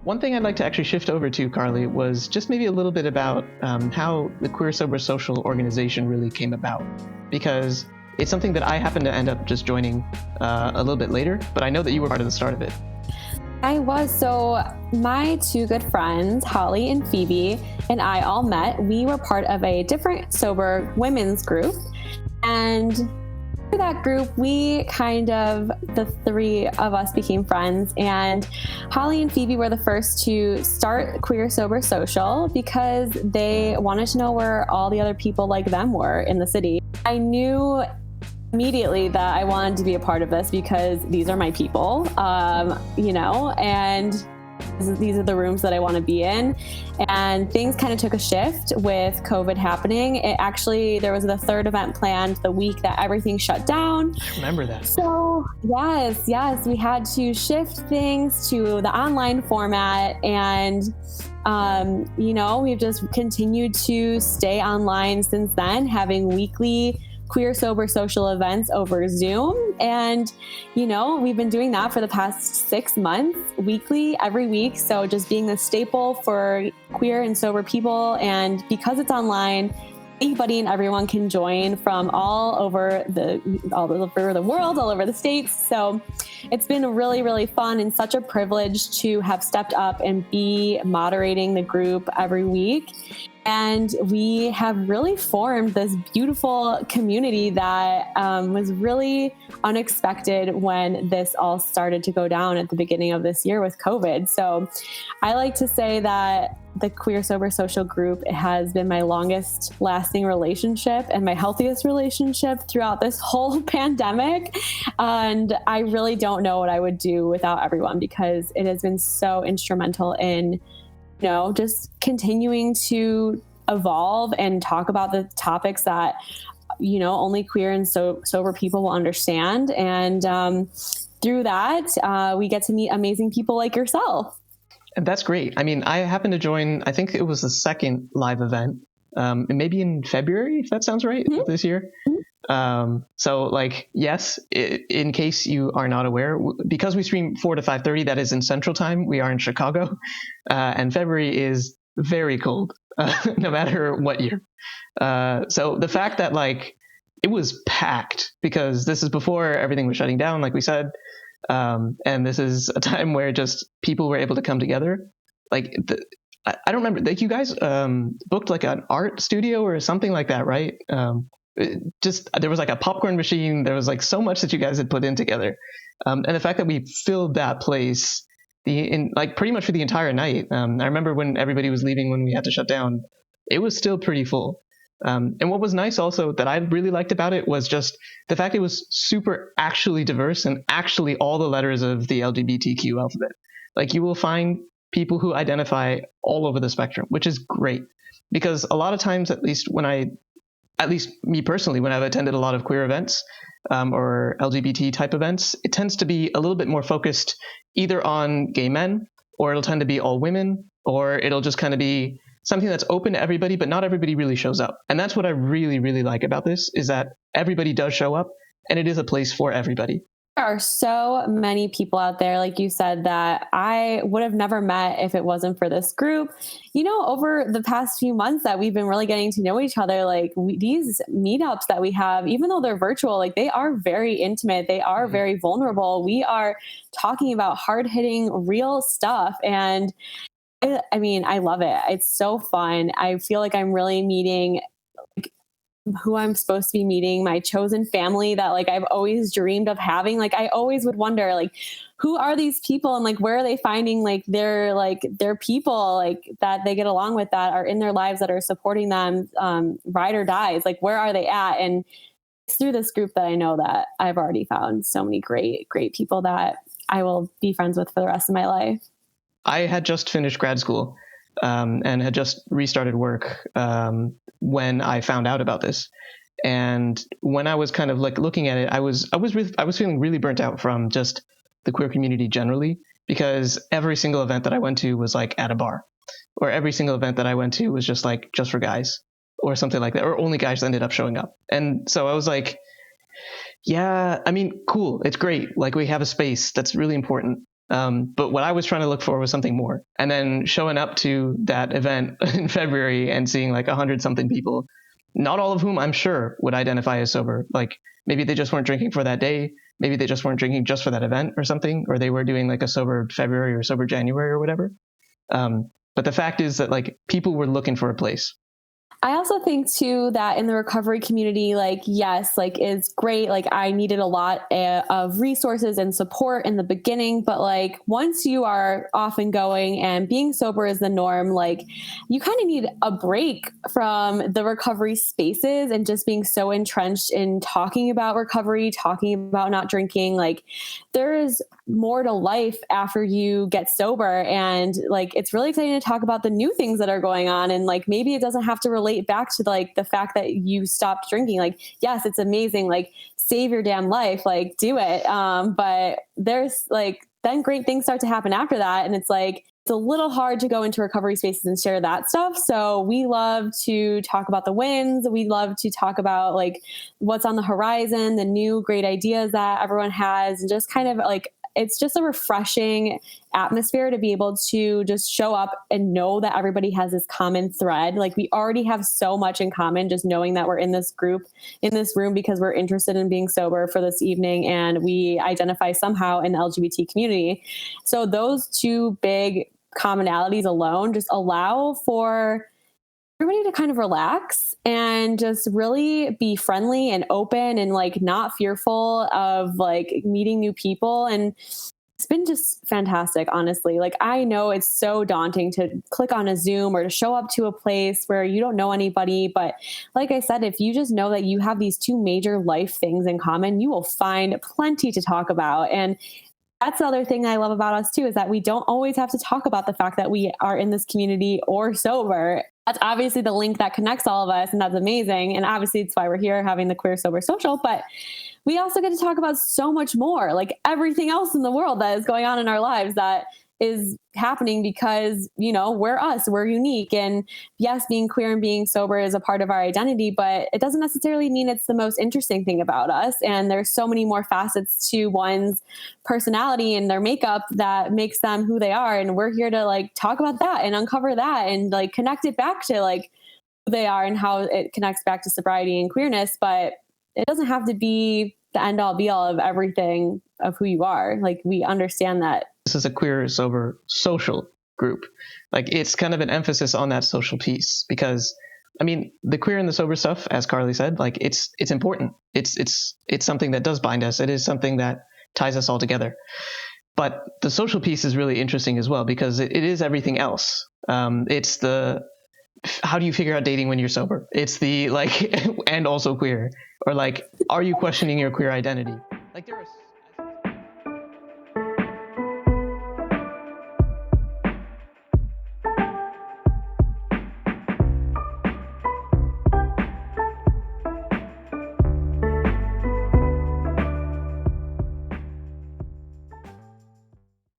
One thing I'd like to actually shift over to, Carly, was just maybe a little bit about how the Queer Sober Social organization really came about. Because it's something that I happened to end up just joining a little bit later, but I know that you were part of the start of it. I was. So my two good friends, Holly and Phoebe, and I all met. We were part of a different sober women's group. And through that group, the three of us became friends. And Holly and Phoebe were the first to start Queer Sober Social because they wanted to know where all the other people like them were in the city. I knew immediately that I wanted to be a part of this because these are my people, and these are the rooms that I want to be in. And things kind of took a shift with COVID happening. There was the third event planned the week that everything shut down. I remember that. So yes, we had to shift things to the online format, and we've just continued to stay online since then, having weekly Queer Sober Social events over Zoom. And, we've been doing that for the past 6 months, weekly, every week. So just being a staple for queer and sober people. And because it's online, anybody and everyone can join from all over the world, all over the States. So it's been really, really fun and such a privilege to have stepped up and be moderating the group every week. And we have really formed this beautiful community that was really unexpected when this all started to go down at the beginning of this year with COVID. So I like to say that the Queer Sober Social group has been my longest lasting relationship and my healthiest relationship throughout this whole pandemic. And I really don't know what I would do without everyone, because it has been so instrumental in just continuing to evolve and talk about the topics that, only queer and sober people will understand. And through that, we get to meet amazing people like yourself. And that's great. I mean, I happened to join, I think it was the second live event, maybe in February, if that sounds right, this year. Yes, in case you are not aware, because we stream 4 to 5:30, that is in Central Time. We are in Chicago, and February is very cold, no matter what year. So the fact that it was packed, because this is before everything was shutting down, like we said, and this is a time where just people were able to come together. I don't remember, you guys booked an art studio or something like that, right? There was a popcorn machine. There was so much that you guys had put in together, and the fact that we filled that place pretty much for the entire night. I remember when everybody was leaving, when we had to shut down, it was still pretty full. And what was nice also that I really liked about it was just the fact it was super actually diverse, and actually all the letters of the LGBTQ alphabet. You will find people who identify all over the spectrum, which is great, because a lot of times, at least me personally, when I've attended a lot of queer events or LGBT type events, it tends to be a little bit more focused either on gay men, or it'll tend to be all women, or it'll just kind of be something that's open to everybody, but not everybody really shows up. And that's what I really, really like about this, is that everybody does show up, and it is a place for everybody. There are so many people out there, like you said, that I would have never met if it wasn't for this group. Over the past few months that we've been really getting to know each other, these meetups that we have, even though they're virtual, they are very intimate. They are very vulnerable. We are talking about hard-hitting, real stuff. And I love it. It's so fun. I feel like I'm really meeting who I'm supposed to be meeting, my chosen family that I've always dreamed of having. I always would wonder, who are these people, and where are they finding their people that they get along with, that are in their lives, that are supporting them, ride or dies, where are they at? And it's through this group that I know that I've already found so many great people that I will be friends with for the rest of my life. I had just finished grad school and had just restarted work when I found out about this. And when I was kind of looking at it, I was feeling really burnt out from just the queer community generally, because every single event that I went to was at a bar, or every single event that I went to was just just for guys or something like that, or only guys ended up showing up. And so I was yeah, I mean, cool. It's great. We have a space that's really important. But what I was trying to look for was something more. And then showing up to that event in February and seeing like 100 something people, not all of whom I'm sure would identify as sober. Like maybe they just weren't drinking for that day. Maybe they just weren't drinking just for that event or something, or they were doing like a sober February or sober January or whatever. But the fact is that like people were looking for a place. I also think too that in the recovery community, like, yes, like it's great. Like I needed a lot of resources and support in the beginning, but like once you are off and going and being sober is the norm, like you kind of need a break from the recovery spaces and just being so entrenched in talking about recovery, talking about not drinking. Like there is more to life after you get sober. And like, it's really exciting to talk about the new things that are going on. And like, maybe it doesn't have to relate back to like the fact that you stopped drinking. Like, yes, it's amazing. Like save your damn life, like do it. But there's like, then great things start to happen after that. And it's like, it's a little hard to go into recovery spaces and share that stuff. So we love to talk about the wins. We love to talk about like what's on the horizon, the new great ideas that everyone has, and just kind of like, it's just a refreshing atmosphere to be able to just show up and know that everybody has this common thread. Like we already have so much in common, just knowing that we're in this group, in this room, because we're interested in being sober for this evening and we identify somehow in the LGBT community. So those two big commonalities alone just allow for everybody to kind of relax and just really be friendly and open and like not fearful of like meeting new people. And it's been just fantastic, honestly. Like I know it's so daunting to click on a Zoom or to show up to a place where you don't know anybody. But like I said, if you just know that you have these two major life things in common, you will find plenty to talk about. And that's the other thing I love about us too, is that we don't always have to talk about the fact that we are in this community or sober. That's obviously the link that connects all of us, and that's amazing. And obviously it's why we're here having the Queer Sober Social, but we also get to talk about so much more, like everything else in the world that is going on in our lives that is happening because, you know, we're us, we're unique. And yes, being queer and being sober is a part of our identity, but it doesn't necessarily mean it's the most interesting thing about us. And there's so many more facets to one's personality and their makeup that makes them who they are. And we're here to like talk about that and uncover that and like connect it back to like who they are and how it connects back to sobriety and queerness. But it doesn't have to be the end all be all of everything of who you are. Like we understand that this is a queer sober social group. Like it's kind of an emphasis on that social piece because I mean the queer and the sober stuff, as Carly said, like it's important. It's something that does bind us. It is something that ties us all together. But the social piece is really interesting as well because it is everything else. It's the how do you figure out dating when you're sober? It's the like and also queer, or like are you questioning your queer identity? Like there are